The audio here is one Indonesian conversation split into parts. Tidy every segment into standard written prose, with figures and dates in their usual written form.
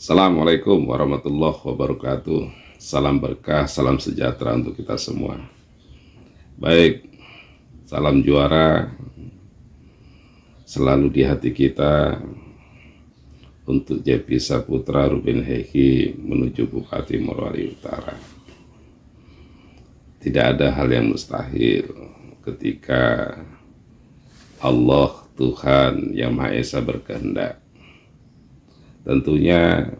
Assalamualaikum warahmatullahi wabarakatuh. Salam berkah, salam sejahtera untuk kita semua. Baik, salam juara selalu di hati kita untuk JP Saputra Ruben Heki menuju Bupati Morowali Utara. Tidak ada hal yang mustahil ketika Allah Tuhan Yang Maha Esa berkehendak. Tentunya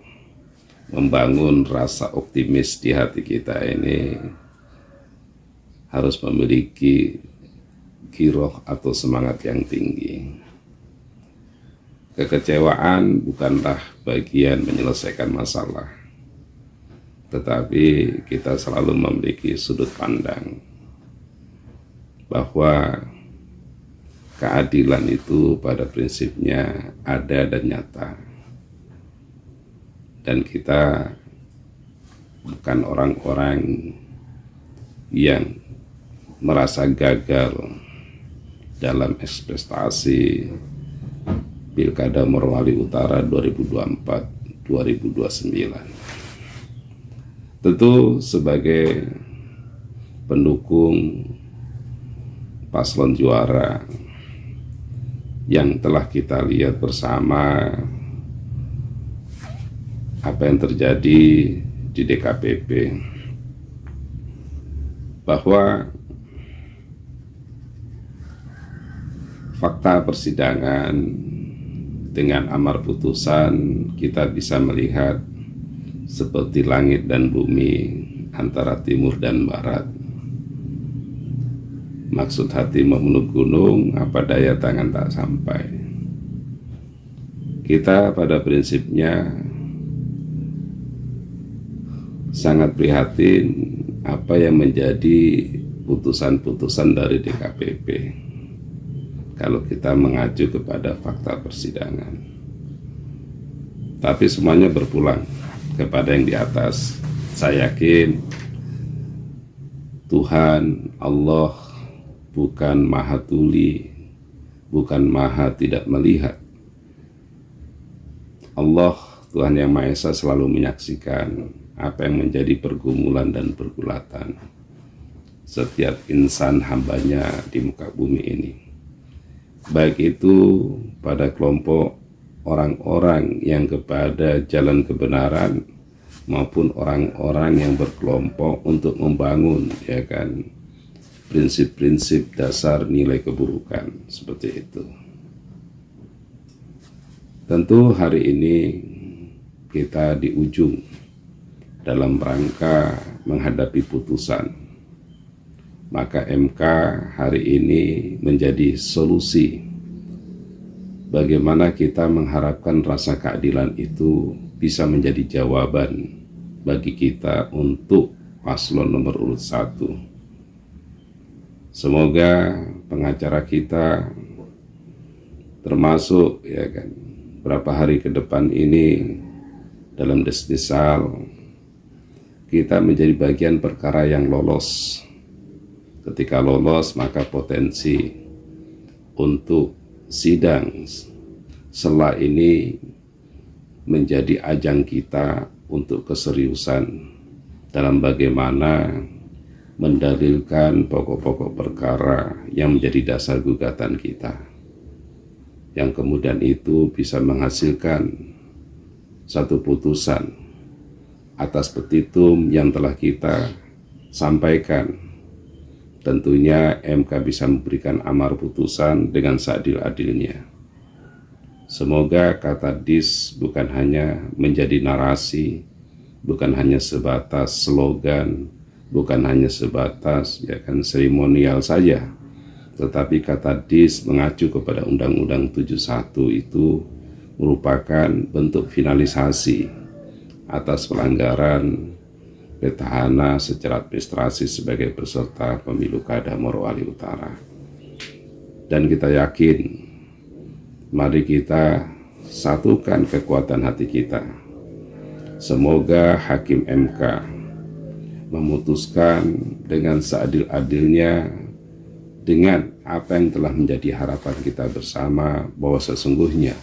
membangun rasa optimis di hati kita ini harus memiliki giroh atau semangat yang tinggi. Kekecewaan bukanlah bagian menyelesaikan masalah, tetapi kita selalu memiliki sudut pandang bahwa keadilan itu pada prinsipnya ada dan nyata. Dan kita bukan orang-orang yang merasa gagal dalam ekspektasi Pilkada Morowali Utara 2024-2029. Tentu sebagai pendukung paslon juara yang telah kita lihat bersama apa yang terjadi di DKPP, bahwa fakta persidangan dengan amar putusan kita bisa melihat seperti langit dan bumi antara timur dan barat. Maksud hati memenuh gunung, apa daya tangan tak sampai. Kita pada prinsipnya sangat prihatin apa yang menjadi putusan-putusan dari DKPP kalau kita mengacu kepada fakta persidangan. Tapi semuanya berpulang kepada yang di atas. Saya yakin Tuhan Allah bukan maha tuli, bukan maha tidak melihat. Allah Tuhan Yang Maha Esa selalu menyaksikan apa yang menjadi pergumulan dan pergulatan setiap insan hambanya di muka bumi ini. Baik itu pada kelompok orang-orang yang kepada jalan kebenaran maupun orang-orang yang berkelompok untuk membangun prinsip-prinsip dasar nilai keburukan seperti itu. Tentu hari ini kita di ujung dalam rangka menghadapi putusan, maka MK hari ini menjadi solusi bagaimana kita mengharapkan rasa keadilan itu bisa menjadi jawaban bagi kita untuk paslon nomor urut 1. Semoga pengacara kita termasuk berapa hari ke depan ini dalam desmisal kita menjadi bagian perkara yang lolos. Ketika lolos, maka potensi untuk sidang setelah ini menjadi ajang kita untuk keseriusan dalam bagaimana mendalilkan pokok-pokok perkara yang menjadi dasar gugatan kita, yang kemudian itu bisa menghasilkan satu putusan atas petitum yang telah kita sampaikan. Tentunya MK bisa memberikan amar putusan dengan seadil-adilnya. Semoga kata dis bukan hanya menjadi narasi, bukan hanya sebatas slogan, bukan hanya sebatas seremonial saja, tetapi kata dis mengacu kepada Undang-Undang 71 itu merupakan bentuk finalisasi atas pelanggaran petahana secara administrasi sebagai peserta pemilu Kada Morowali Utara. Dan kita yakin, mari kita satukan kekuatan hati kita. Semoga Hakim MK memutuskan dengan seadil-adilnya dengan apa yang telah menjadi harapan kita bersama, bahwa sesungguhnya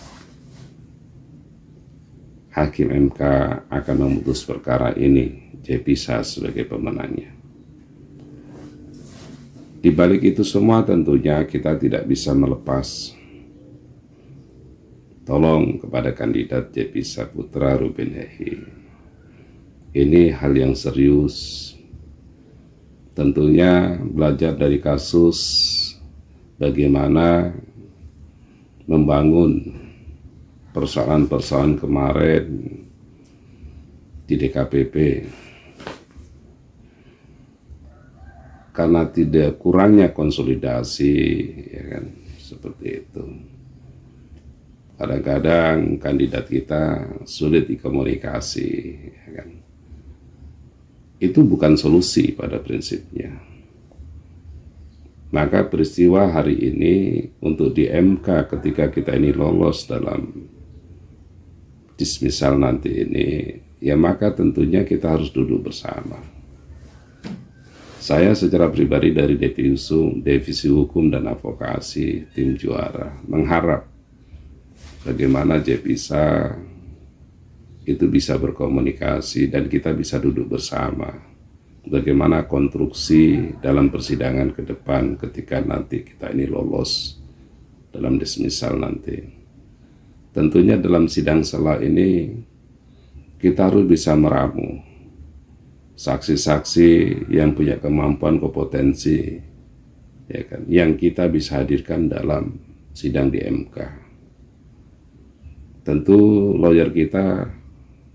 Hakim MK akan memutus perkara ini, Jepisa sebagai pemenangnya. Di balik itu semua tentunya kita tidak bisa melepas tolong kepada kandidat Jepisa Putra Rubinehi. Ini hal yang serius. Tentunya belajar dari kasus bagaimana membangun persoalan-persoalan kemarin di DKPP. Karena tidak kurangnya konsolidasi, ya kan, seperti itu. Kadang-kadang kandidat kita sulit dikomunikasi, ya kan. Itu bukan solusi pada prinsipnya. Maka peristiwa hari ini untuk di MK ketika kita ini lolos dalam dismissal nanti ini, ya maka tentunya kita harus duduk bersama. Saya secara pribadi dari Divisi Hukum dan Advokasi Tim Juara mengharap bagaimana Jepisa itu bisa berkomunikasi dan kita bisa duduk bersama. Bagaimana konstruksi dalam persidangan ke depan ketika nanti kita ini lolos dalam dismissal nanti. Tentunya dalam sidang sela ini kita harus bisa meramu saksi-saksi yang punya kemampuan, kompetensi, ya kan, yang kita bisa hadirkan dalam sidang di MK. Tentu lawyer kita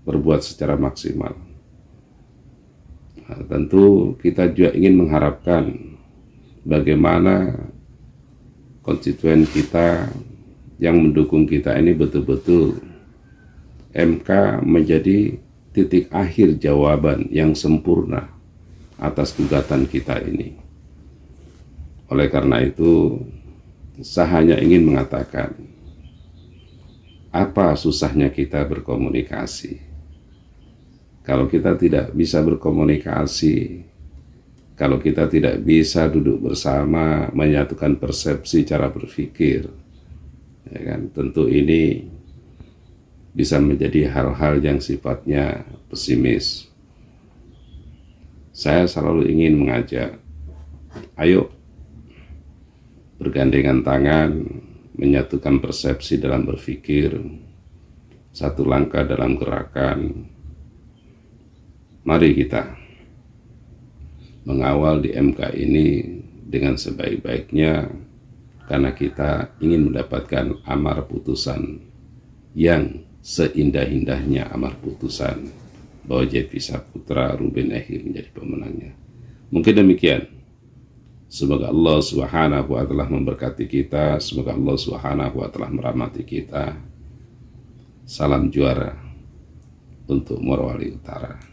berbuat secara maksimal. Nah, tentu kita juga ingin mengharapkan bagaimana konstituen kita yang mendukung kita ini betul-betul MK menjadi titik akhir jawaban yang sempurna atas gugatan kita ini. Oleh karena itu, saya hanya ingin mengatakan, apa susahnya kita berkomunikasi? Kalau kita tidak bisa berkomunikasi, kalau kita tidak bisa duduk bersama, menyatukan persepsi cara berpikir, ya kan, tentu ini bisa menjadi hal-hal yang sifatnya pesimis. Saya selalu ingin mengajak, ayo bergandengan tangan, menyatukan persepsi dalam berpikir, satu langkah dalam gerakan. Mari kita mengawal di MK ini dengan sebaik-baiknya, karena kita ingin mendapatkan amar putusan yang seindah-indahnya amar putusan bahwa Jepisa Putra Rubinehi menjadi pemenangnya. Mungkin demikian. Semoga Allah Subhanahu wa ta'ala memberkati kita, semoga Allah Subhanahu wa ta'ala merahmati kita. Salam juara untuk Morowali Utara.